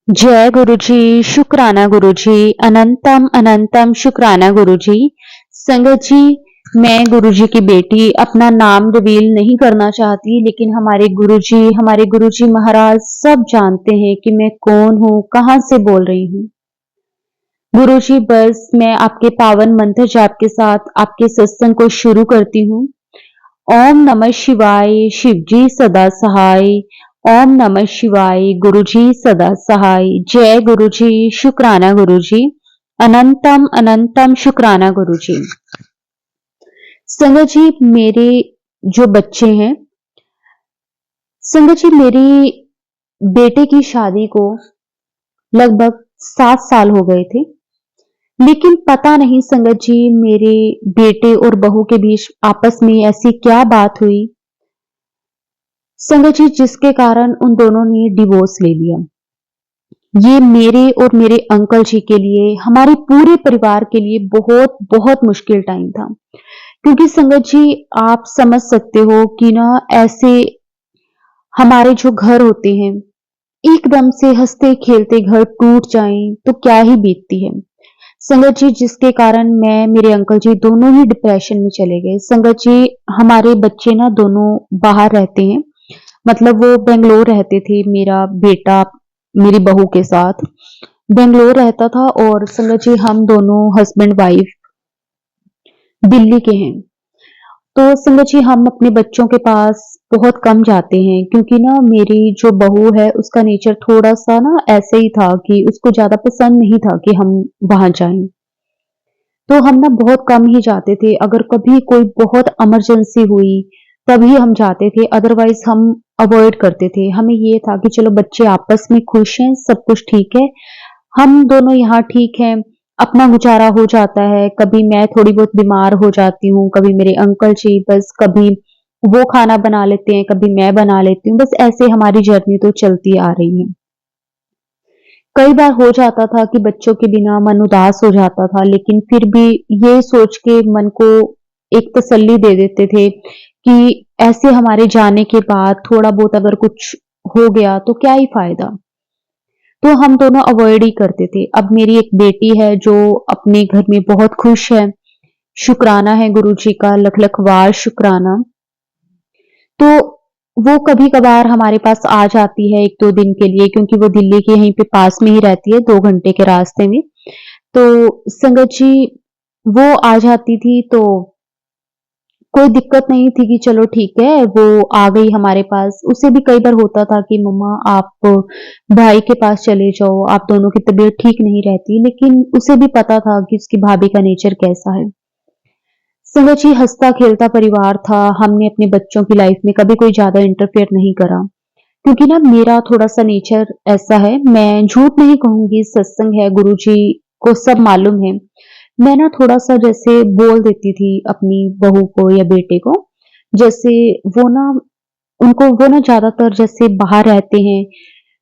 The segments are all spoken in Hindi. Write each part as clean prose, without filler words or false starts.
जय गुरुजी, शुक्राना गुरुजी, अनंतम अनंतम शुक्राना गुरुजी। संगत जी, मैं गुरुजी की बेटी अपना नाम रिवील नहीं करना चाहती, लेकिन हमारे गुरुजी महाराज सब जानते हैं कि मैं कौन हूँ, कहाँ से बोल रही हूँ। गुरुजी, बस मैं आपके पावन मंत्र जाप के साथ आपके सत्संग को शुरू करती हूँ। ओम नमः शिवाय, शिवजी सदा सहाय। ओम नमः शिवाय, गुरुजी सदा सहाय। जय गुरुजी, शुक्राना गुरुजी, अनंतम अनंतम शुक्राना गुरुजी। संगत जी, मेरे जो बच्चे हैं, संगत जी, मेरी बेटे की शादी को लगभग 7 साल हो गए थे। लेकिन पता नहीं संगत जी, मेरे बेटे और बहू के बीच आपस में ऐसी क्या बात हुई संगत जी, जिसके कारण उन दोनों ने डिवोर्स ले लिया। ये मेरे और मेरे अंकल जी के लिए, हमारे पूरे परिवार के लिए बहुत बहुत मुश्किल टाइम था। क्योंकि संगत जी, आप समझ सकते हो कि ना, ऐसे हमारे जो घर होते हैं, एकदम से हंसते खेलते घर टूट जाएं तो क्या ही बीतती है। संगत जी, जिसके कारण मैं, मेरे अंकल जी दोनों ही डिप्रेशन में चले गए। संगत जी, हमारे बच्चे ना दोनों बाहर रहते हैं, मतलब वो बेंगलोर रहते थे। मेरा बेटा मेरी बहू के साथ बेंगलोर रहता था, और संगत जी, हम दोनों हस्बैंड वाइफ दिल्ली के हैं। तो संगत जी, हम अपने बच्चों के पास बहुत कम जाते हैं, क्योंकि ना मेरी जो बहू है उसका नेचर थोड़ा सा ना ऐसे ही था कि उसको ज्यादा पसंद नहीं था कि हम वहां जाएं। तो हम ना बहुत कम ही जाते थे। अगर कभी कोई बहुत इमरजेंसी हुई तभी हम जाते थे, अदरवाइज हम अवॉइड करते थे। हमें ये था कि चलो बच्चे आपस में खुश हैं, सब कुछ ठीक है, हम दोनों यहाँ ठीक हैं, अपना गुजारा हो जाता है। कभी मैं थोड़ी बहुत बीमार हो जाती हूँ, कभी मेरे अंकल जी, बस कभी वो खाना बना लेते हैं, कभी मैं बना लेती हूँ। बस ऐसे हमारी जर्नी तो चलती आ रही है। कई बार हो जाता था कि बच्चों के बिना मन उदास हो जाता था, लेकिन फिर भी ये सोच के मन को एक तसल्ली दे देते थे कि ऐसे हमारे जाने के बाद थोड़ा बहुत अगर कुछ हो गया तो क्या ही फायदा। तो हम दोनों अवॉइड ही करते थे। अब मेरी एक बेटी है जो अपने घर में बहुत खुश है। शुक्राना है गुरु जी का, लख लख वार शुक्राना। तो वो कभी-कभार हमारे पास आ जाती है 1-2 दिन के लिए, क्योंकि वो दिल्ली के यहीं पे पास में ही रहती है, 2 घंटे के रास्ते में। तो संगत जी, वो आ जाती थी तो कोई दिक्कत नहीं थी कि चलो ठीक है, वो आ गई हमारे पास। उसे भी कई बार होता था कि मम्मा आप भाई के पास चले जाओ, आप दोनों की तबीयत ठीक नहीं रहती, लेकिन उसे भी पता था कि उसकी भाभी का नेचर कैसा है। संगत जी, हंसता खेलता परिवार था। हमने अपने बच्चों की लाइफ में कभी कोई ज्यादा इंटरफेयर नहीं करा, क्योंकि ना मेरा थोड़ा सा नेचर ऐसा है। मैं झूठ नहीं कहूंगी, सत्संग है, गुरुजी को सब मालूम है। मैं ना थोड़ा सा जैसे बोल देती थी अपनी बहू को या बेटे को, जैसे वो ना उनको वो ना ज्यादातर जैसे बाहर रहते हैं।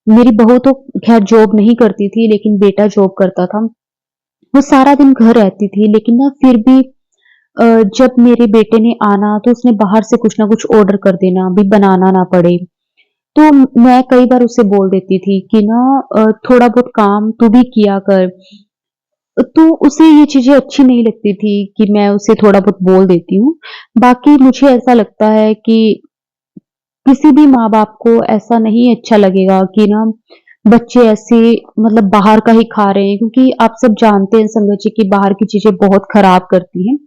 मेरी बहू तो खैर जॉब नहीं करती थी, लेकिन बेटा जॉब करता था। वो सारा दिन घर रहती थी, लेकिन ना फिर भी जब मेरे बेटे ने आना तो उसने बाहर से कुछ ना कुछ ऑर्डर कर देना, भी बनाना ना पड़े। तो मैं कई बार उसे बोल देती थी कि ना थोड़ा बहुत काम तू भी किया कर। तो उसे ये चीजें अच्छी नहीं लगती थी कि मैं उसे थोड़ा बहुत बोल देती हूँ। बाकी मुझे ऐसा लगता है कि किसी भी माँ बाप को ऐसा नहीं अच्छा लगेगा कि ना बच्चे ऐसे, मतलब बाहर का ही खा रहे हैं, क्योंकि आप सब जानते हैं संगत जी की बाहर की चीजें बहुत खराब करती हैं।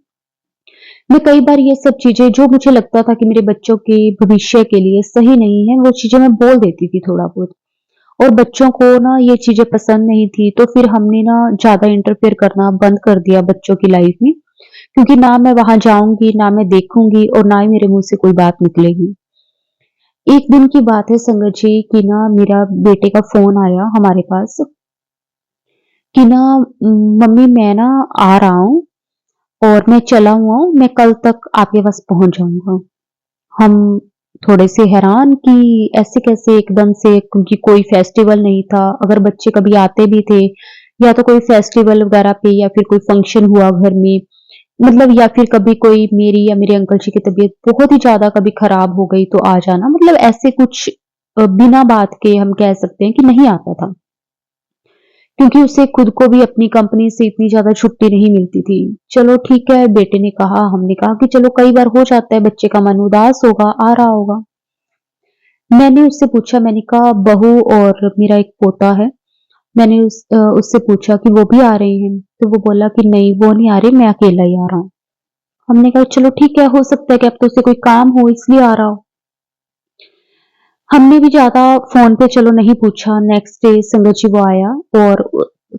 मैं कई बार ये सब चीजें जो मुझे लगता था कि मेरे बच्चों के भविष्य के लिए सही नहीं है, वो चीजें मैं बोल देती थी थोड़ा बहुत। और बच्चों को ना ये चीजें पसंद नहीं थी, तो फिर हमने ना ज्यादा इंटरफेयर करना बंद कर दिया बच्चों की लाइफ में। क्योंकि ना मैं वहां जाऊंगी, ना मैं देखूंगी, और ना ही मेरे मुंह से कोई बात निकलेगी। एक दिन की बात है संगत जी कि ना मेरा बेटे का फोन आया हमारे पास कि ना मम्मी मैं ना आ रहा हूँ, और मैं चला हुआ हूँ, मैं कल तक आपके पास पहुंच जाऊंगा। हम थोड़े से हैरान कि ऐसे कैसे एकदम से, क्योंकि कोई फेस्टिवल नहीं था। अगर बच्चे कभी आते भी थे, या तो कोई फेस्टिवल वगैरह पे, या फिर कोई फंक्शन हुआ घर में, मतलब या फिर कभी कोई मेरी या मेरे अंकल जी की तबीयत बहुत ही ज्यादा कभी खराब हो गई तो आ जाना, मतलब ऐसे कुछ बिना बात के हम कह सकते हैं कि नहीं आता था। क्योंकि उसे खुद को भी अपनी कंपनी से इतनी ज्यादा छुट्टी नहीं मिलती थी। चलो ठीक है, बेटे ने कहा, हमने कहा कि चलो कई बार हो जाता है, बच्चे का मन उदास होगा, आ रहा होगा। मैंने उससे पूछा, मैंने कहा बहू और मेरा एक पोता है। मैंने उससे पूछा कि वो भी आ रहे हैं, तो वो बोला कि नहीं वो नहीं आ रहे, मैं अकेला ही आ रहा हूँ। हमने कहा चलो ठीक है, हो सकता है कि अब तो उसे कोई काम हो इसलिए आ रहा हो। हमने भी ज्यादा फोन पे चलो नहीं पूछा। नेक्स्ट डे संगत जी वो आया, और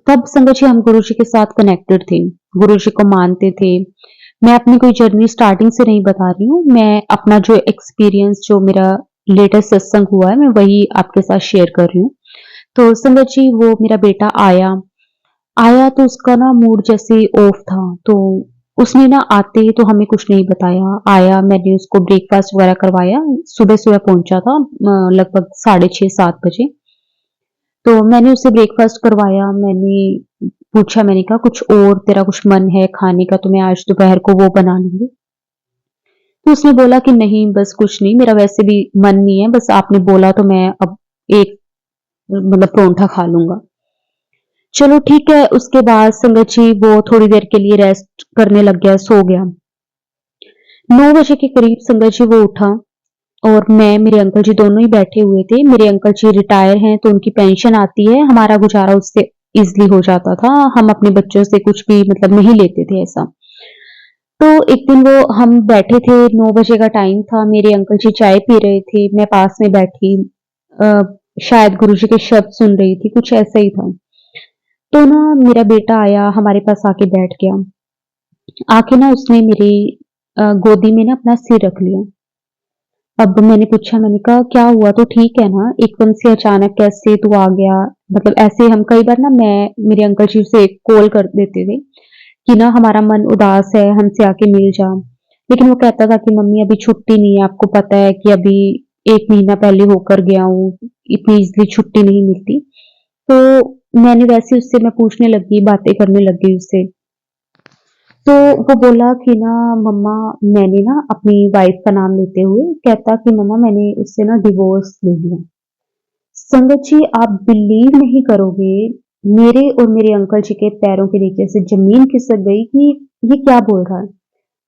तब संगत जी हम गुरु जी के साथ कनेक्टेड थे, गुरु जी को मानते थे। मैं अपनी कोई जर्नी स्टार्टिंग से नहीं बता रही हूँ, मैं अपना जो एक्सपीरियंस, जो मेरा लेटेस्ट सत्संग हुआ है, मैं वही आपके साथ शेयर कर रही हूँ। तो संगत जी वो मेरा बेटा आया। आया तो उसका ना मूड जैसे ऑफ था, तो उसने ना आते ही तो हमें कुछ नहीं बताया। आया, मैंने उसको ब्रेकफास्ट वगैरह करवाया। सुबह-सुबह पहुंचा था, लगभग 6:30-7 बजे। तो मैंने उसे ब्रेकफास्ट करवाया। मैंने पूछा, मैंने कहा कुछ और तेरा कुछ मन है खाने का तो मैं आज दोपहर को वो बना लूंगी। तो उसने बोला कि नहीं बस कुछ नहीं, मेरा वैसे भी मन नहीं है, बस आपने बोला तो मैं अब एक मतलब परोंठा खा लूंगा। चलो ठीक है, उसके बाद संगत जी वो थोड़ी देर के लिए रेस्ट करने लग गया, सो गया। 9 बजे के करीब संगत जी वो उठा, और मैं, मेरे अंकल जी दोनों ही बैठे हुए थे। मेरे अंकल जी रिटायर हैं तो उनकी पेंशन आती है, हमारा गुजारा उससे इजली हो जाता था। हम अपने बच्चों से कुछ भी मतलब नहीं लेते थे ऐसा। तो एक दिन वो हम बैठे थे, 9 बजे का टाइम था, मेरे अंकल जी चाय पी रहे थे, मैं पास में बैठी अ, शायद गुरु जी के शब्द सुन रही थी, कुछ ऐसा ही था। तो ना मेरा बेटा आया, हमारे पास आके बैठ गया। आके ना उसने मेरी गोदी में ना अपना सिर रख लिया। अब मैंने पूछा, मैंने कहा क्या हुआ, तो ठीक है ना, एकदम से अचानक कैसे तू आ गया। मतलब ऐसे हम कई बार ना, मैं मेरे अंकल जी से कॉल कर देते थे कि ना हमारा मन उदास है, हमसे आके मिल जा। लेकिन वो कहता था कि मम्मी अभी छुट्टी नहीं है, आपको पता है कि अभी 1 महीना पहले होकर गया हूँ, इतनी इजली छुट्टी नहीं मिलती। तो मैंने वैसे उससे मैं पूछने लगी, बातें करने लगी उससे। तो वो बोला कि ना मम्मा, मैंने ना अपनी वाइफ का नाम लेते हुए कहता कि मम्मा मैंने उससे ना डिवोर्स ले लिया। संगत जी आप बिलीव नहीं करोगे, मेरे और मेरे अंकल जी के पैरों के नीचे से जमीन खिसक गई कि ये क्या बोल रहा है।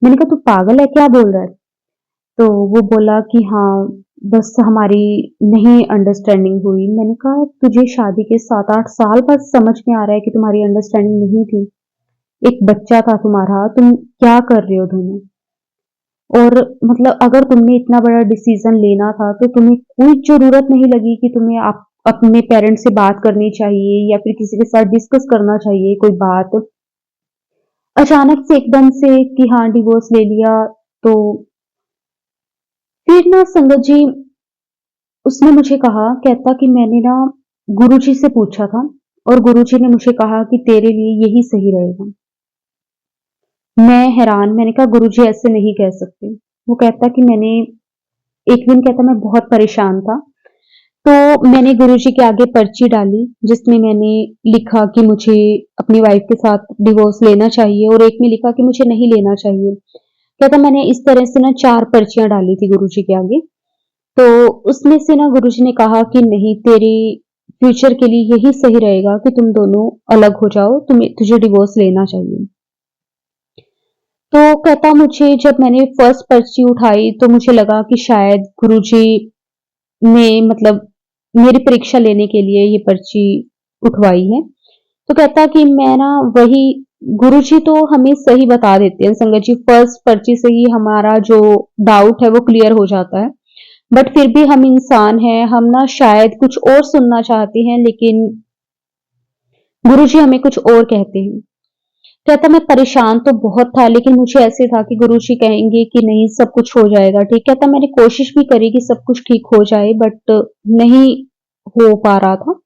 मैंने कहा तू पागल है, क्या बोल रहा है। तो वो बोला कि हाँ बस हमारी नहीं अंडरस्टैंडिंग हुई। मैंने कहा तुझे शादी के 7-8 साल बाद समझ में आ रहा है कि तुम्हारी अंडरस्टैंडिंग नहीं थी, एक बच्चा था तुम्हारा, तुम क्या कर रहे हो दोनों। और मतलब अगर तुमने इतना बड़ा डिसीजन लेना था तो तुम्हें कोई जरूरत नहीं लगी कि तुम्हें आप अपने पेरेंट्स से बात करनी चाहिए या फिर किसी के साथ डिस्कस करना चाहिए कोई बात। अचानक से एकदम से कि हाँ डिवोर्स ले लिया। तो फिर ना संगत जी उसने मुझे कहा, कहता कि मैंने ना गुरुजी से पूछा था, और गुरुजी ने मुझे कहा कि तेरे लिए यही सही रहेगा। मैं हैरान, मैंने कहा गुरुजी ऐसे नहीं कह सकते। वो कहता कि मैंने, एक दिन कहता मैं बहुत परेशान था, तो मैंने गुरुजी के आगे पर्ची डाली जिसमें मैंने लिखा कि मुझे अपनी वाइफ के साथ डिवोर्स लेना चाहिए, और एक में लिखा कि मुझे नहीं लेना चाहिए। कहता मैंने इस तरह से ना 4 पर्चियां डाली थी गुरुजी के आगे। तो उसमें से ना गुरुजी ने कहा कि नहीं, तेरी फ्यूचर के लिए यही सही रहेगा कि तुम दोनों अलग हो जाओ, तुम्हें तुझे डिवोर्स लेना चाहिए। तो कहता मुझे जब मैंने फर्स्ट पर्ची उठाई तो मुझे लगा कि शायद गुरुजी ने मतलब मेरी परीक्षा लेने के लिए ये पर्ची उठवाई है। तो कहता कि मैं ना वही, गुरुजी तो हमें सही बता देते हैं संगत जी, फर्स्ट पर्ची से ही हमारा जो डाउट है वो क्लियर हो जाता है। बट फिर भी हम इंसान हैं, हम ना शायद कुछ और सुनना चाहते हैं, लेकिन गुरुजी हमें कुछ और कहते हैं। कहता मैं परेशान तो बहुत था, लेकिन मुझे ऐसे था कि गुरुजी कहेंगे कि नहीं सब कुछ हो जाएगा ठीक। कहता मैंने कोशिश भी करी कि सब कुछ ठीक हो जाए, बट नहीं हो पा रहा था।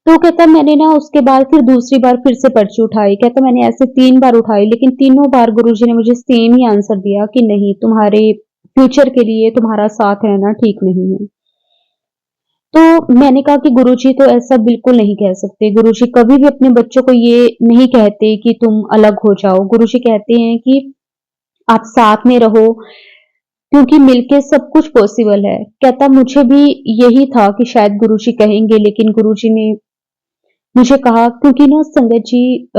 तो कहता मैंने ना उसके बाद फिर दूसरी बार फिर से पर्ची उठाई। कहता मैंने ऐसे 3 बार उठाई, लेकिन तीनों बार गुरुजी ने मुझे सेम ही आंसर दिया कि नहीं, तुम्हारे फ्यूचर के लिए तुम्हारा साथ रहना ठीक नहीं है। तो मैंने कहा कि गुरुजी तो ऐसा बिल्कुल नहीं कह सकते। गुरुजी कभी भी अपने बच्चों को ये नहीं कहते कि तुम अलग हो जाओ। गुरुजी कहते हैं कि आप साथ में रहो, क्योंकि मिलके सब कुछ पॉसिबल है। कहता मुझे भी यही था कि शायद गुरुजी कहेंगे, लेकिन गुरुजी ने मुझे कहा, क्योंकि ना संगत जी,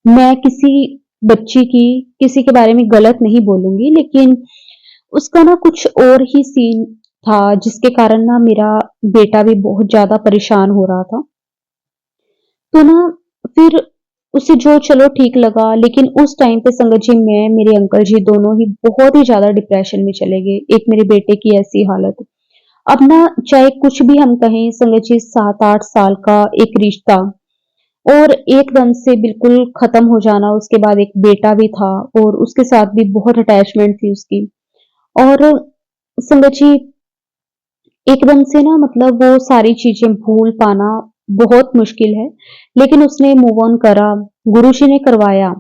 मैं किसी बच्ची की किसी के बारे में गलत नहीं बोलूँगी, लेकिन उसका ना कुछ और ही सीन था, जिसके कारण ना मेरा बेटा भी बहुत ज़्यादा परेशान हो रहा था। तो ना फिर उसे जो चलो ठीक लगा, लेकिन उस टाइम पे संगत जी, मैं, मेरे अंकल जी दोनों ही बहुत ही ज़्यादा डिप्रेशन में चले गए। एक मेरे बेटे की ऐसी हालत। अब ना चाहे कुछ भी हम कहें संगत जी, 7-8 साल का एक रिश्ता और एकदम से बिल्कुल खत्म हो जाना, उसके बाद एक बेटा भी था और उसके साथ भी बहुत अटैचमेंट थी उसकी। और संगत जी, एकदम से ना मतलब वो सारी चीज़ें भूल पाना बहुत मुश्किल है, लेकिन उसने मूव ऑन करा, गुरुजी ने करवाया।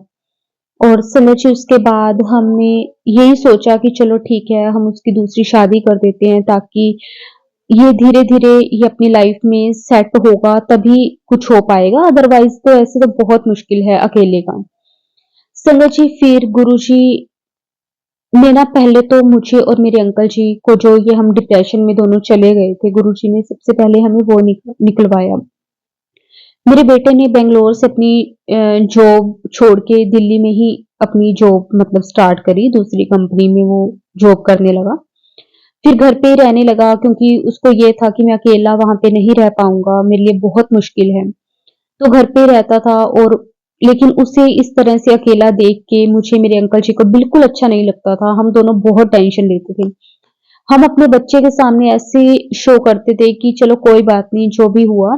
और संगत जी, उसके बाद हमने यही सोचा कि चलो ठीक है, हम उसकी दूसरी शादी कर देते हैं, ताकि ये धीरे-धीरे ये अपनी लाइफ में सेट होगा तभी कुछ हो पाएगा, अदरवाइज़ तो ऐसे तो बहुत मुश्किल है अकेले का। संगत जी, फिर गुरुजी ने ना पहले तो मुझे और मेरे अंकल जी को, जो ये हम डिप्रेशन में दोनों चले गए थे, गुरुजी ने सबसे पहले हमें वो निकलवाया। मेरे बेटे ने बैंगलोर से अपनी जॉब छोड़ के दिल्ली में ही अपनी जॉब मतलब स्टार्ट करी, दूसरी कंपनी में वो जॉब करने लगा। फिर घर पे ही रहने लगा, क्योंकि उसको ये था कि मैं अकेला वहाँ पे नहीं रह पाऊँगा, मेरे लिए बहुत मुश्किल है। तो घर पे ही रहता था, और लेकिन उसे इस तरह से अकेला देख के मुझे, मेरे अंकल जी को बिल्कुल अच्छा नहीं लगता था। हम दोनों बहुत टेंशन लेते थे। हम अपने बच्चे के सामने ऐसे शो करते थे कि चलो कोई बात नहीं, जो भी हुआ।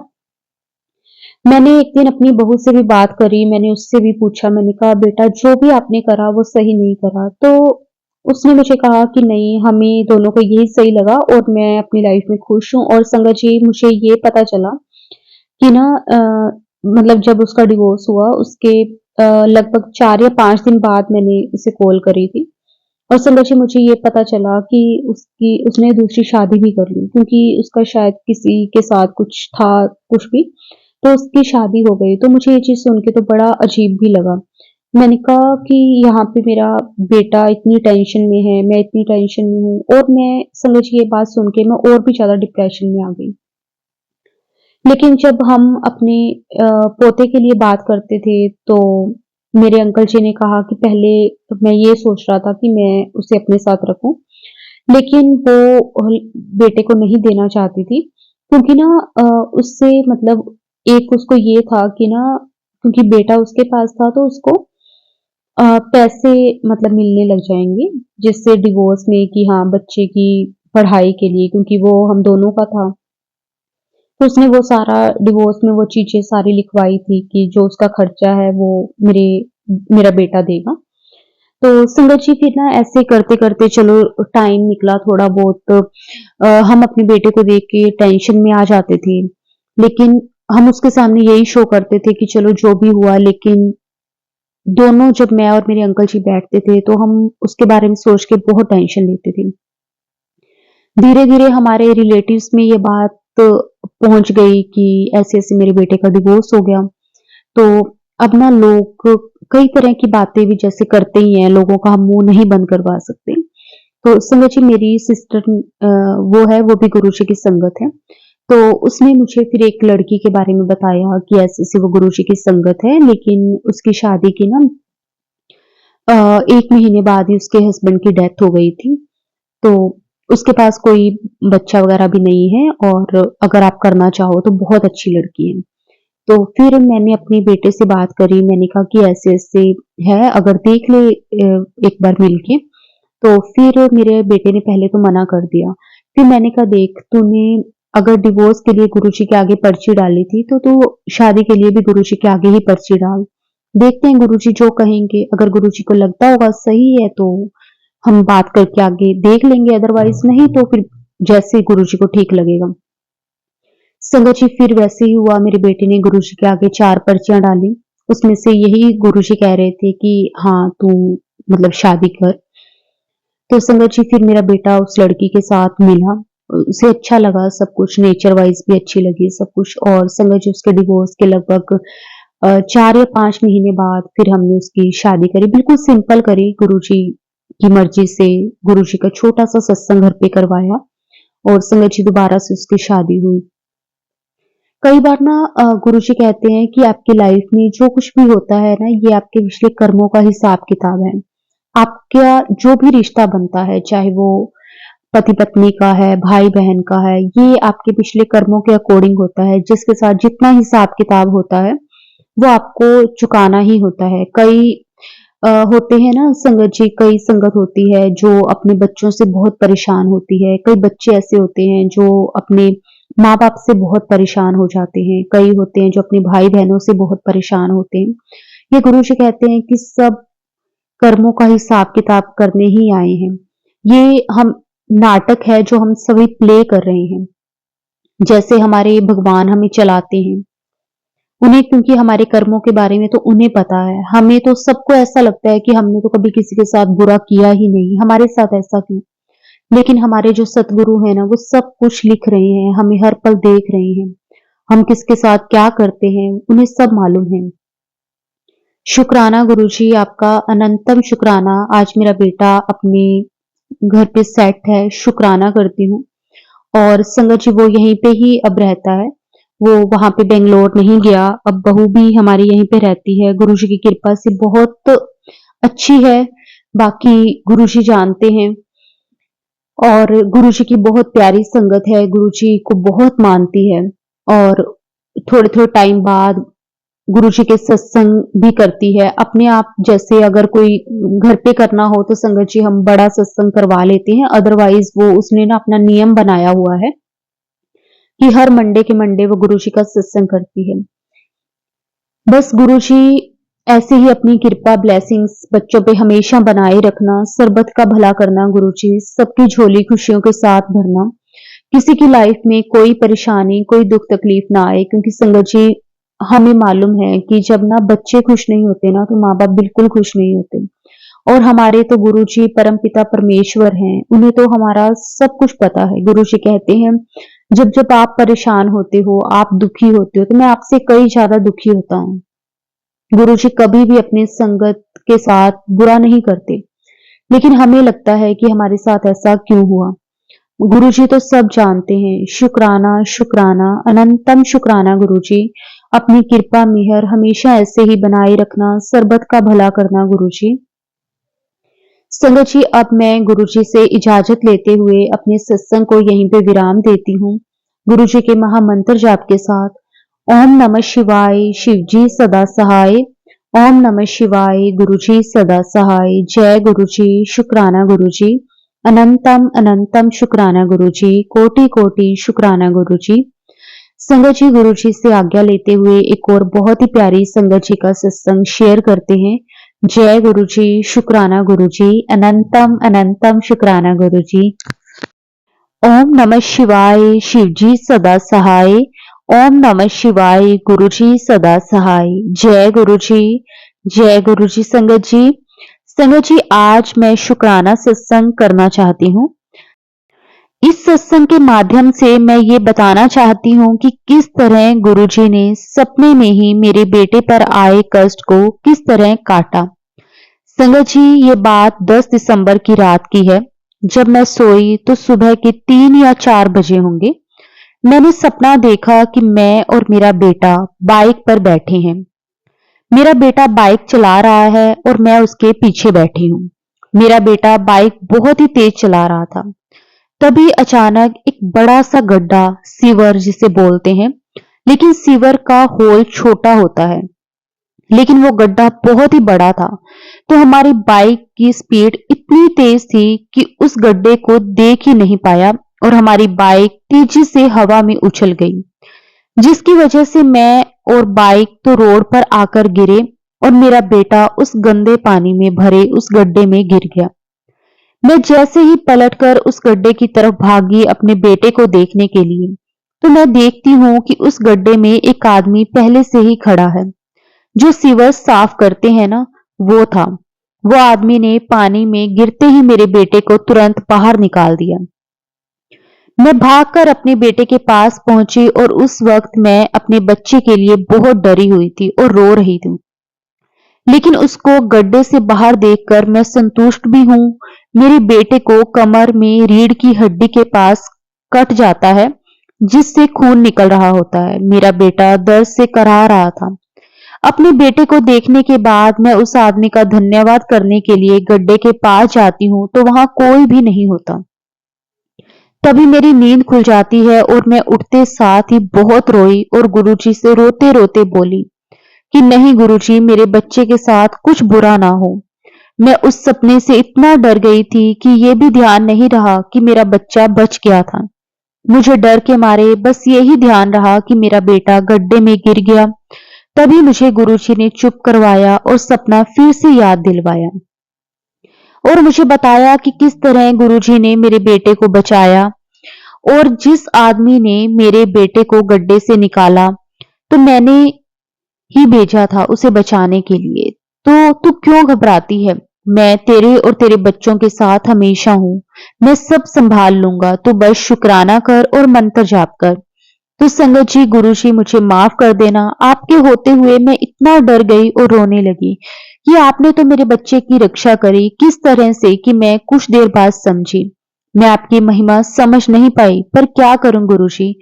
मैंने एक दिन अपनी बहू से भी बात करी, मैंने उससे भी पूछा, मैंने कहा बेटा, जो भी आपने करा वो सही नहीं करा। तो उसने मुझे कहा कि नहीं, हमें दोनों को यही सही लगा और मैं अपनी लाइफ में खुश हूँ। और संगत जी, मुझे ये पता चला कि ना मतलब जब उसका डिवोर्स हुआ, उसके लगभग 4 या 5 दिन बाद मैंने उसे कॉल करी थी। और संगत जी, मुझे ये पता चला कि उसने दूसरी शादी भी कर ली, क्योंकि उसका शायद किसी के साथ कुछ था, कुछ भी, तो उसकी शादी हो गई। तो मुझे ये चीज़ सुन के तो बड़ा अजीब भी लगा। मैंने कहा कि यहाँ पे मेरा बेटा इतनी टेंशन में है, मैं इतनी टेंशन में हूँ, और मैं संगत जी, ये बात सुन के मैं और भी ज़्यादा डिप्रेशन में आ गई। लेकिन जब हम अपने पोते के लिए बात करते थे, तो मेरे अंकल जी ने कहा कि पहले तो मैं ये सोच रहा था कि मैं उसे अपने साथ रखूं, लेकिन वो बेटे को नहीं देना चाहती थी, क्योंकि ना उससे मतलब एक उसको ये था कि ना, क्योंकि बेटा उसके पास था, तो उसको पैसे मतलब मिलने लग जाएंगे, जिससे डिवोर्स में कि हाँ, बच्चे की पढ़ाई के लिए, क्योंकि वो हम दोनों का था। तो उसने वो सारा डिवोर्स में वो चीज़ें सारी लिखवाई थी कि जो उसका खर्चा है वो मेरे मेरा बेटा देगा। तो संगत जी, फिर ना ऐसे करते-करते चलो टाइम निकला थोड़ा बहुत, हम अपने बेटे को देख के टेंशन में आ जाते थे। लेकिन हम उसके सामने यही शो करते थे कि चलो जो भी हुआ, लेकिन दोनों, जब मैं और मेरे अंकल जी बैठते थे, तो हम उसके बारे में सोच के बहुत टेंशन लेते थे। धीरे-धीरे हमारे रिलेटिव्स में ये बात पहुँच गई कि ऐसे-ऐसे मेरे बेटे का डिवोर्स हो गया। तो अब ना लोग कई तरह की बातें भी जैसे करते ही हैं, लोगों का हम मुँह नहीं बंद करवा सकते। तो संगत जी, मेरी सिस्टर वो है, वो भी गुरुजी की संगत है। तो उसने मुझे फिर एक लड़की के बारे में बताया कि ऐसे-ऐसे वो गुरुजी की संगत है, लेकिन उसकी शादी की ना 1 महीने बाद ही उसके हस्बैंड की डेथ हो गई थी। तो उसके पास कोई बच्चा वगैरह भी नहीं है, और अगर आप करना चाहो तो बहुत अच्छी लड़की है। तो फिर मैंने अपने बेटे से बात करी, मैंने कहा कि ऐसे-ऐसे है, अगर देख ले एक बार मिलके। तो फिर मेरे बेटे ने पहले तो मना कर दिया। फिर मैंने कहा, देख, तूने अगर डिवोर्स के लिए गुरुजी के आगे पर्ची डाली थी, तो तू शादी के लिए भी गुरुजी के आगे ही पर्ची डाल। देखते हैं गुरुजी जो कहेंगे, अगर गुरुजी को लगता होगा सही है, तो हम बात करके आगे देख लेंगे, अदरवाइज़ नहीं तो फिर जैसे गुरुजी को ठीक लगेगा। संगत जी, फिर वैसे ही हुआ, मेरे बेटे ने गुरुजी के आगे 4 पर्चियाँ डाली। उसमें से यही गुरुजी कह रहे थे कि हाँ, तू मतलब शादी कर। तो संगत जी, फिर मेरा बेटा उस लड़की के साथ मिला। उसे अच्छा लगा सब कुछ, नेचर वाइज़ भी अच्छी लगी सब कुछ। और संगत जी, उसके डिवोर्स के लगभग 4 या 5 महीने बाद फिर हमने उसकी शादी करी। बिल्कुल सिंपल करी, गुरुजी की मर्ज़ी से। गुरुजी का छोटा-सा सत्संग घर पे करवाया, और संगत जी, दोबारा से उसकी शादी हुई। कई बार ना गुरुजी कहते हैं कि आपकी लाइफ में जो कुछ भी होता है ना, ये आपके पिछले कर्मों का हिसाब किताब है। आपका जो भी रिश्ता बनता है, चाहे वो पति पत्नी का है, भाई बहन का है, ये आपके पिछले कर्मों के अकॉर्डिंग होता है, जिसके साथ जितना हिसाब किताब होता है वो आपको चुकाना ही होता है। कई होते हैं ना संगत जी, कई संगत होती है जो अपने बच्चों से बहुत परेशान होती है। कई बच्चे ऐसे होते हैं जो अपने माँ बाप से बहुत परेशान हो जाते हैं। कई होते हैं जो अपने भाई बहनों से बहुत परेशान होते हैं। ये गुरु जी कहते हैं कि सब कर्मों का हिसाब किताब करने ही आए हैं। ये हम नाटक है जो हम सभी प्ले कर रहे हैं। जैसे हमारे भगवान हमें चलाते हैं, उन्हें क्योंकि हमारे कर्मों के बारे में तो उन्हें पता है। हमें तो सबको ऐसा लगता है कि हमने तो कभी किसी के साथ बुरा किया ही नहीं, हमारे साथ ऐसा क्यों? लेकिन हमारे जो सतगुरु हैं ना, वो सब कुछ लिख रहे हैं, हमें हर पल देख रहे हैं। हम किसके साथ क्या करते हैं, उन्हें सब मालूम है। शुक्राना गुरुजी, आपका अनंतम शुक्राना। आज मेरा बेटा अपने घर पे सेट है, शुक्राना करती हूँ। और संगत जी वो यहीं पे ही अब रहता है, वो वहां पे बेंगलोर नहीं गया। अब बहू भी हमारी यहीं पे रहती है, गुरुजी की कृपा से बहुत अच्छी है। बाकी गुरुजी जानते हैं, और गुरुजी की बहुत प्यारी संगत है, गुरुजी को बहुत मानती है। और थोड़े थोड़े टाइम बाद गुरुजी के सत्संग भी करती है अपने आप। जैसे अगर कोई घर पे करना हो तो संगत जी हम बड़ा सत्संग करवा लेते हैं, अदरवाइज वो उसने ना अपना नियम बनाया हुआ है कि हर मंडे के मंडे वो गुरुजी का सत्संग करती है। बस गुरुजी ऐसे ही अपनी कृपा ब्लेसिंग्स बच्चों पे हमेशा बनाए रखना, सरबत का भला करना गुरुजी, सबकी झोली खुशियों के साथ भरना, किसी की लाइफ में कोई परेशानी कोई दुख तकलीफ ना आए। क्योंकि संगत जी हमें मालूम है कि जब ना बच्चे खुश नहीं होते ना, तो माँ बाप बिल्कुल खुश नहीं होते। और हमारे तो गुरुजी परम पिता परमेश्वर हैं, उन्हें तो हमारा सब कुछ पता है। गुरुजी कहते हैं जब जब आप परेशान होते हो, आप दुखी होते हो, तो मैं आपसे कई ज्यादा दुखी होता हूँ। गुरुजी कभी भी अपने संगत के साथ बुरा नहीं करते, लेकिन हमें लगता है कि हमारे साथ ऐसा क्यों हुआ। गुरुजी तो सब जानते हैं। शुक्राना शुक्राना अनंतम शुक्राना गुरुजी, अपनी कृपा मेहर हमेशा ऐसे ही बनाए रखना, सरबत का भला करना गुरुजी। संगत जी अब मैं गुरुजी से इजाजत लेते हुए अपने सत्संग को यहीं पे विराम देती हूँ, गुरुजी के महामंत्र जाप के साथ। ओम नमः शिवाय, शिवजी सदा सहाय। ओम नमः शिवाय, गुरुजी सदा सहाय। जय गुरुजी, शुक्राना गुरुजी, अनंतम अनंतम शुक्राना गुरुजी, कोटि कोटि शुक्राना गुरुजी। संगत जी गुरुजी से आज्ञा लेते हुए एक और बहुत ही प्यारी संगत जी का सत्संग शेयर करते हैं। जय गुरुजी, शुक्राना गुरुजी, अनंतम अनंतम शुक्राना गुरुजी। ओम नमः शिवाय, शिवजी सदा सहाय। ओम नमः शिवाय, गुरुजी सदा सहाय। जय गुरुजी, जय गुरुजी। संगत जी आज मैं शुक्राना सत्संग करना चाहती हूँ। इस सत्संग के माध्यम से मैं ये बताना चाहती हूँ कि किस तरह गुरुजी ने सपने में ही मेरे बेटे पर आए कष्ट को किस तरह काटा। संगत जी ये बात 10 दिसंबर की रात की है। जब मैं सोई तो सुबह के 3 या 4 बजे होंगे। मैंने सपना देखा कि मैं और मेरा बेटा बाइक पर बैठे हैं। मेरा बेटा बाइक चला रहा है और मैं उसके पीछे बैठी हूँ। मेरा बेटा बाइक बहुत ही तेज चला रहा था। तभी अचानक एक बड़ा सा गड्ढा, सीवर जिसे बोलते हैं, लेकिन सीवर का होल छोटा होता है, लेकिन वो गड्ढा बहुत ही बड़ा था। तो हमारी बाइक की स्पीड इतनी तेज थी कि उस गड्ढे को देख ही नहीं पाया और हमारी बाइक तेजी से हवा में उछल गई, जिसकी वजह से मैं और बाइक तो रोड पर आकर गिरे और मेरा बेटा उस गंदे पानी में भरे उस गड्ढे में गिर गया। मैं जैसे ही पलटकर उस गड्ढे की तरफ भागी अपने बेटे को देखने के लिए, तो मैं देखती हूँ कि उस गड्ढे में एक आदमी पहले से ही खड़ा है। जो सीवर साफ करते हैं ना, वो था। वो आदमी ने पानी में गिरते ही मेरे बेटे को तुरंत बाहर निकाल दिया। मैं भागकर अपने बेटे के पास पहुंची और उस वक्त मैं अपने बच्चे के लिए बहुत डरी हुई थी और रो रही थी। लेकिन उसको गड्ढे से बाहर देखकर मैं संतुष्ट भी हूं। मेरे बेटे को कमर में रीढ़ की हड्डी के पास कट जाता है, जिससे खून निकल रहा होता है। मेरा बेटा दर्द से कराह रहा था। अपने बेटे को देखने के बाद मैं उस आदमी का धन्यवाद करने के लिए गड्ढे के पास जाती हूँ तो वहां कोई भी नहीं होता। तभी मेरी नींद खुल जाती है और मैं उठते साथ ही बहुत रोई और गुरुजी से रोते रोते बोली कि नहीं गुरुजी, मेरे बच्चे के साथ कुछ बुरा ना हो। मैं उस सपने से इतना डर गई थी कि ये भी ध्यान नहीं रहा कि मेरा बच्चा बच गया था। मुझे डर के मारे बस यही ध्यान रहा कि मेरा बेटा गड्ढे में गिर गया। तभी मुझे गुरुजी ने चुप करवाया और सपना फिर से याद दिलवाया और मुझे बताया कि किस तरह गुरुजी ने मेरे बेटे को बचाया और जिस आदमी ने मेरे बेटे को गड्ढे से निकाला तो मैंने ही भेजा था उसे बचाने के लिए। तो तू क्यों घबराती है? मैं तेरे और तेरे बच्चों के साथ हमेशा हूं। मैं सब संभाल लूंगा, तू बस शुक्राना कर और मंत्र जाप कर। तो संगत जी, गुरुजी मुझे माफ कर देना। आपके होते हुए मैं इतना डर गई और रोने लगी कि आपने तो मेरे बच्चे की रक्षा करी किस तरह से कि मैं कुछ देर बाद समझी। मैं आपकी महिमा समझ नहीं पाई, पर क्या करूं गुरुजी,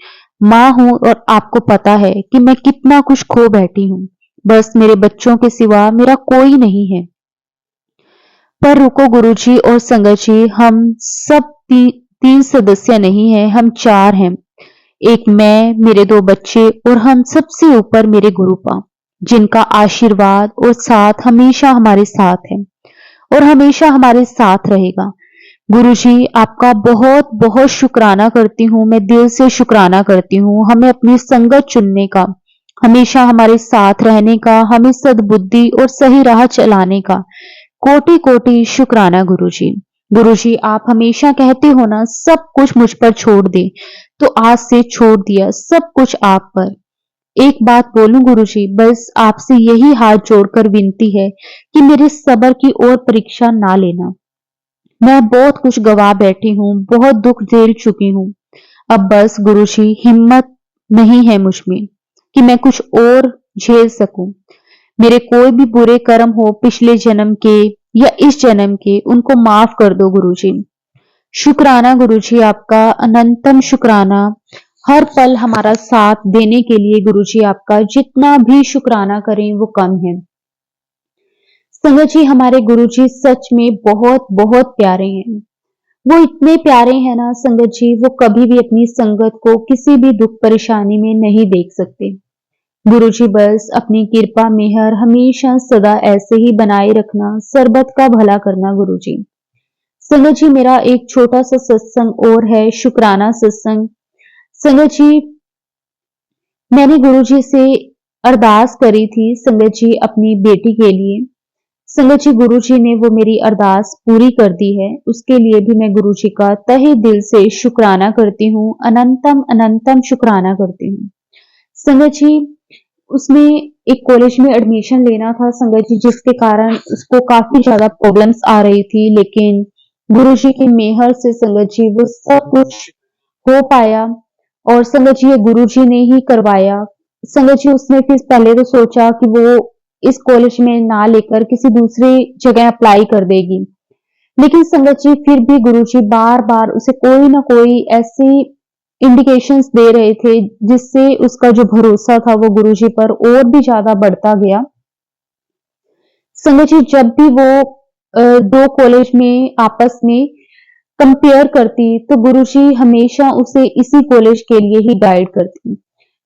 माँ हूं और आपको पता है कि मैं कितना कुछ खो बैठी हूं। बस मेरे बच्चों के सिवा मेरा कोई नहीं है। पर रुको गुरुजी और संगत जी, हम सब तीन सदस्य नहीं हैं, हम चार हैं। एक मैं, मेरे दो बच्चे और हम सबसे ऊपर मेरे गुरुपा, जिनका आशीर्वाद और साथ हमेशा हमारे साथ है और हमेशा हमारे साथ रहेगा। गुरुजी, आपका बहुत बहुत शुक्राना करती हूँ, मैं दिल से शुक्राना करती हूँ हमें अपनी संगत चुनने का, हमेशा हमारे साथ रहने का, हमें सद्बुद्धि और सही राह चलाने का। कोटि कोटि शुक्राना गुरुजी। गुरुजी, आप हमेशा कहते हो ना सब कुछ मुझ पर छोड़ दे, तो आज से छोड़ दिया सब कुछ आप पर। एक बात बोलूं गुरुजी, बस आपसे यही हाथ जोड़कर विनती है कि मेरे सब्र की और परीक्षा ना लेना। मैं बहुत कुछ गवा बैठी हूँ, बहुत दुख झेल चुकी हूँ। अब बस गुरुजी, हिम्मत नहीं है मुझ में कि मैं कुछ और झेल सकूं। मेरे कोई भी बुरे कर्म हो पिछले जन्म के या इस जन्म के, उनको माफ कर दो गुरुजी। शुक्राना गुरुजी, आपका अनंतम शुक्राना। हर पल हमारा साथ देने के लिए गुरुजी आपका जितना भी शुक्राना करें वो कम है। संगत जी, हमारे गुरुजी सच में बहुत बहुत प्यारे हैं। वो इतने प्यारे हैं ना संगत जी, वो कभी भी अपनी संगत को किसी भी दुख परेशानी में नहीं देख सकते। गुरुजी बस अपनी कृपा मेहर हमेशा सदा ऐसे ही बनाए रखना, सर्बत का भला करना गुरुजी। संगत जी, मेरा एक छोटा सा सत्संग और है, शुक्राना सत्संग। संगत जी, मैंने गुरुजी से अरदास करी थी संगत जी अपनी बेटी के लिए। संगत जी, गुरुजी ने वो मेरी अरदास पूरी कर दी है, उसके लिए भी मैं गुरुजी का तहे दिल से शुक्राना करती हूँ, अनंतम अनंतम शुक्राना करती हूँ। संगत जी, उसने एक कॉलेज में एडमिशन लेना था संगत जी, जिसके कारण उसको काफी ज्यादा प्रॉब्लम्स आ रही थी, लेकिन गुरुजी की मेहर से संगत जी वो सब कुछ हो पाया और संगत जी ये गुरुजी ने ही करवाया। संगत जी, उसने फिर पहले तो सोचा कि वो इस कॉलेज में ना लेकर किसी दूसरी जगह अप्लाई कर देगी, लेकिन संगत जी फिर भी गुरुजी बार बार उसे कोई ना कोई ऐसी इंडिकेशंस दे रहे थे जिससे उसका जो भरोसा था वो गुरुजी पर और भी ज्यादा बढ़ता गया। संगत जी, जब भी वो दो कॉलेज में आपस में कंपेयर करती तो गुरुजी हमेशा उसे इसी कॉलेज के लिए ही गाइड करती।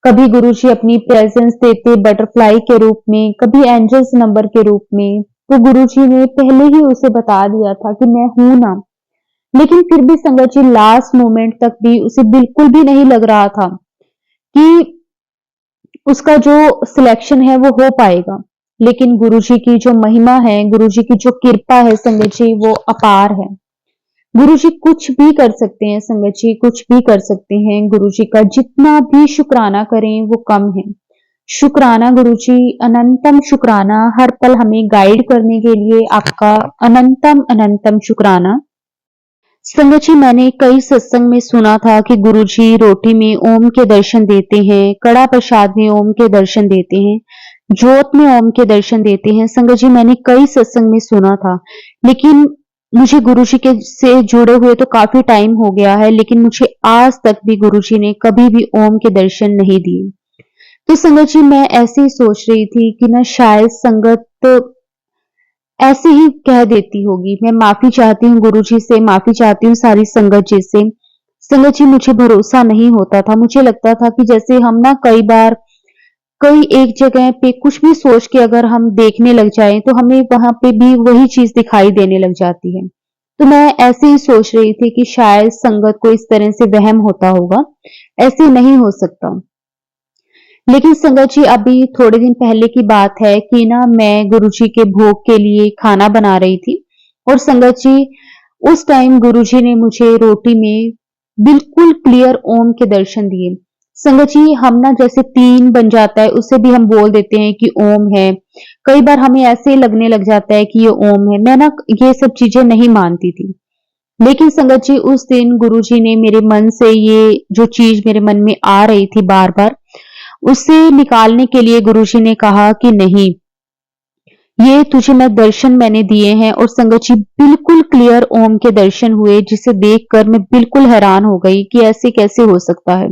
कभी गुरुजी अपनी प्रेजेंस देते बटरफ्लाई के रूप में, कभी एंजल्स नंबर के रूप में। तो गुरुजी ने पहले ही उसे बता दिया था कि मैं हूं ना, लेकिन फिर भी संगत जी लास्ट मोमेंट तक भी उसे बिल्कुल भी नहीं लग रहा था कि उसका जो सिलेक्शन है वो हो पाएगा। लेकिन गुरुजी की जो महिमा है, गुरुजी की जो कृपा है संगत जी, वो अपार है। गुरुजी कुछ भी कर सकते हैं संगत जी, कुछ भी कर सकते हैं। गुरुजी का जितना भी शुक्राना करें वो कम है। शुक्राना गुरुजी, अनंतम शुक्राना, हर पल हमें गाइड करने के लिए आपका अनंतम अनंतम शुक्राना। संगत जी, मैंने कई सत्संग में सुना था कि गुरुजी रोटी में ओम के दर्शन देते हैं, कड़ा प्रसाद में ओम के दर्शन देते हैं, ज्योत में ओम के दर्शन देते हैं। संगत जी, मैंने कई सत्संग में सुना था, लेकिन मुझे गुरुजी के से जुड़े हुए तो काफी टाइम हो गया है, लेकिन मुझे आज तक भी गुरुजी ने कभी भी ओम के दर्शन नहीं दिए। तो संगत जी, मैं ऐसे ही सोच रही थी कि ना शायद संगत ऐसे ही कह देती होगी। मैं माफी चाहती हूँ गुरुजी से, माफी चाहती हूँ सारी संगत जी से। संगत जी, मुझे भरोसा नहीं होता था। मुझे लगता था कि जैसे हम ना कई बार कोई एक जगह पे कुछ भी सोच के अगर हम देखने लग जाएं तो हमें वहां पे भी वही चीज दिखाई देने लग जाती है। तो मैं ऐसे ही सोच रही थी कि शायद संगत को इस तरह से वहम होता होगा। ऐसे नहीं हो सकता। लेकिन संगत जी, अभी थोड़े दिन पहले की बात है कि ना मैं गुरुजी के भोग के लिए खाना बना रही थी और संगत जी, उस टाइम गुरुजी ने मुझे रोटी में बिल्कुल क्लियर ओम के दर्शन दिए। संगत जी, हम ना जैसे तीन बन जाता है उसे भी हम बोल देते हैं कि ओम है। कई बार हमें ऐसे लगने लग जाता है कि ये ओम है। मैं ना ये सब चीजें नहीं मानती थी। लेकिन संगत जी, उस दिन गुरुजी ने मेरे मन से ये जो चीज मेरे मन में आ रही थी बार बार, उसे निकालने के लिए गुरुजी ने कहा कि नहीं, ये तुझे मैं दर्शन मैंने दिए हैं। और संगत जी, बिल्कुल क्लियर ओम के दर्शन हुए, जिसे देखकर मैं बिल्कुल हैरान हो गई कि ऐसे कैसे हो सकता है।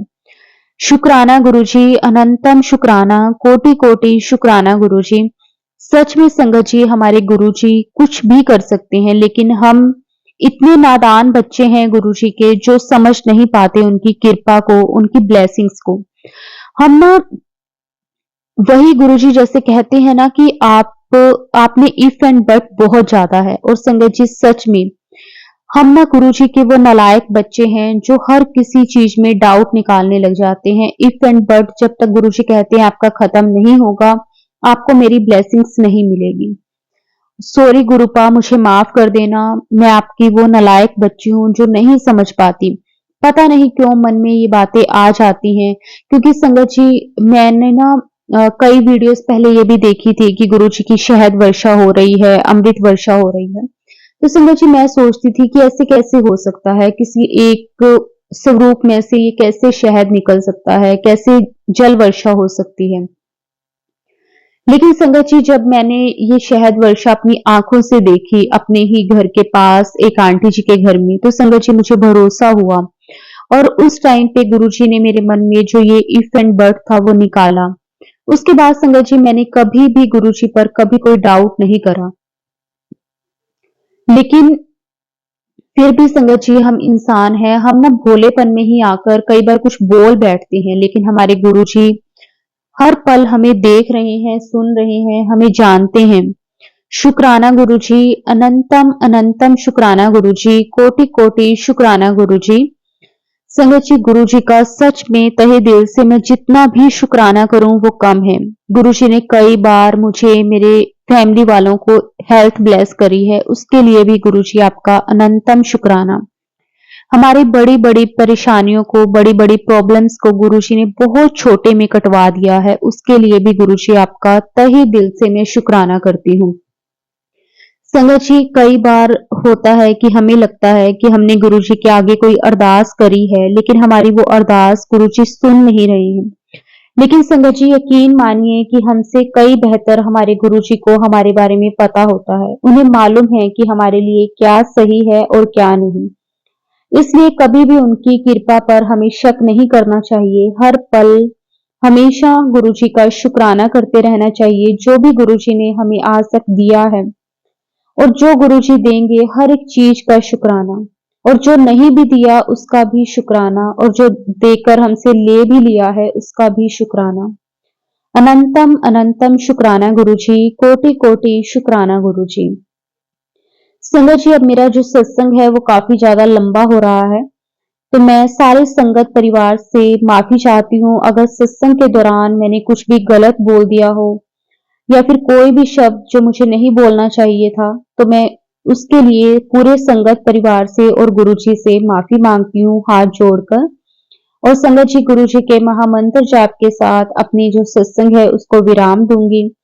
शुक्राना गुरुजी, अनंतम शुक्राना, कोटि कोटि शुक्राना गुरुजी। सच में संगत जी, हमारे गुरुजी कुछ भी कर सकते हैं, लेकिन हम इतने नादान बच्चे हैं गुरुजी के, जो समझ नहीं पाते उनकी कृपा को, उनकी ब्लेसिंग्स को। हम ना वही गुरुजी जैसे कहते हैं ना कि आप में इफ एंड बट बहुत ज्यादा है। और संगत जी, सच में हम ना गुरुजी के वो नालायक बच्चे हैं जो हर किसी चीज में डाउट निकालने लग जाते हैं। इफ एंड बट जब तक गुरुजी कहते हैं आपका खत्म नहीं होगा, आपको मेरी ब्लेसिंग्स नहीं मिलेगी। सॉरी गुरुपा, मुझे माफ कर देना। मैं आपकी वो नालायक बच्ची हूँ जो नहीं समझ पाती। पता नहीं क्यों मन में ये बातें आ जाती हैं। क्योंकि संगत जी, मैंने ना कई वीडियोस पहले ये भी देखी थी कि गुरुजी की शहद वर्षा हो रही है, अमृत वर्षा हो रही है। तो संगत जी, मैं सोचती थी कि ऐसे कैसे हो सकता है, किसी एक स्वरूप में से ये कैसे शहद निकल सकता है, कैसे जल वर्षा हो सकती है। लेकिन संगत जी, जब मैंने ये शहद वर्षा अपनी आंखों से देखी अपने ही घर के पास एक आंटी जी के घर में, तो संगत जी, मुझे भरोसा हुआ। और उस टाइम पे गुरुजी ने मेरे मन में जो ये इफ एंड बट था वो निकाला। उसके बाद संगत जी, मैंने कभी भी गुरुजी पर कभी कोई डाउट नहीं करा। लेकिन फिर भी संगत जी, हम इंसान हैं, हम ना भोलेपन में ही आकर कई बार कुछ बोल बैठते हैं। लेकिन हमारे गुरुजी हर पल हमें देख रहे हैं, सुन रहे हैं, हमें जानते हैं। शुक्राना गुरुजी, अनंतम अनंतम शुक्राना गुरुजी, कोटि कोटि शुक्राना गुरुजी। संगत जी, गुरुजी का सच में तहे दिल से मैं जितना भी शुक्राना करूं वो कम है। गुरुजी ने कई बार मुझे, मेरे फैमिली वालों को हेल्थ ब्लेस करी है, उसके लिए भी गुरुजी आपका अनंतम शुक्राना। हमारी बड़ी-बड़ी परेशानियों को, बड़ी-बड़ी प्रॉब्लम्स को गुरुजी ने बहुत छोटे में कटवा दिया है, उसके लिए भी गुरुजी आपका तहे दिल से मैं शुक्राना करती हूँ। संगत जी, कई बार होता है कि हमें लगता है कि हमने गुरुजी के आगे कोई अरदास करी है, लेकिन हमारी वो अरदास गुरुजी सुन नहीं रहे हैं। लेकिन संगत जी, यकीन मानिए कि हमसे कई बेहतर हमारे गुरुजी को हमारे बारे में पता होता है। उन्हें मालूम है कि हमारे लिए क्या सही है और क्या नहीं। इसलिए कभी भी उनकी कृपा पर हमें शक नहीं करना चाहिए। हर पल हमेशा गुरुजी का शुक्राना करते रहना चाहिए, जो भी गुरुजी ने हमें आज तक दिया है और जो गुरुजी देंगे, हर एक चीज का शुक्राना। और जो नहीं भी दिया उसका भी शुक्राना, और जो देकर हमसे ले भी लिया है उसका भी शुक्राना। अनंतम अनंतम शुक्राना गुरुजी, कोटि कोटि शुक्राना गुरुजी। संगत जी, अब मेरा जो सत्संग है वो काफी ज्यादा लंबा हो रहा है, तो मैं सारे संगत परिवार से माफी चाहती हूँ अगर सत्संग के दौरान मैंने कुछ भी गलत बोल दिया हो या फिर कोई भी शब्द जो मुझे नहीं बोलना चाहिए था। तो मैं उसके लिए पूरे संगत परिवार से और गुरुजी से माफी मांगती हूँ हाथ जोड़कर। और संगत जी, गुरुजी के महामंत्र जाप के साथ अपनी जो सत्संग है उसको विराम दूंगी।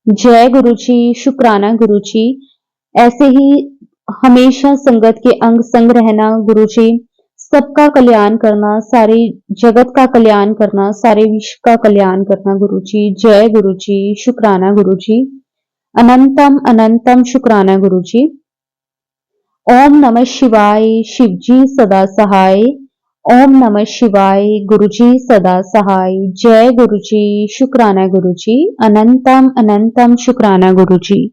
जय गुरुजी, शुक्राना गुरुजी। ऐसे ही हमेशा संगत के अंग संग रहना गुरुजी। सबका कल्याण करना, सारे जगत का कल्याण करना, सारे विश्व का कल्याण करना गुरुजी। जय गुरुजी, शुक्राना गुरुजी। अनंतम अनंतम शुक्राना गुरुजी। ओम नमः शिवाय, शिवजी सदा सहाय। ओम नमः शिवाय, गुरुजी सदा सहाय। जय गुरुजी, शुक्राना गुरुजी, अनंतम अनंतम शुक्राना गुरुजी।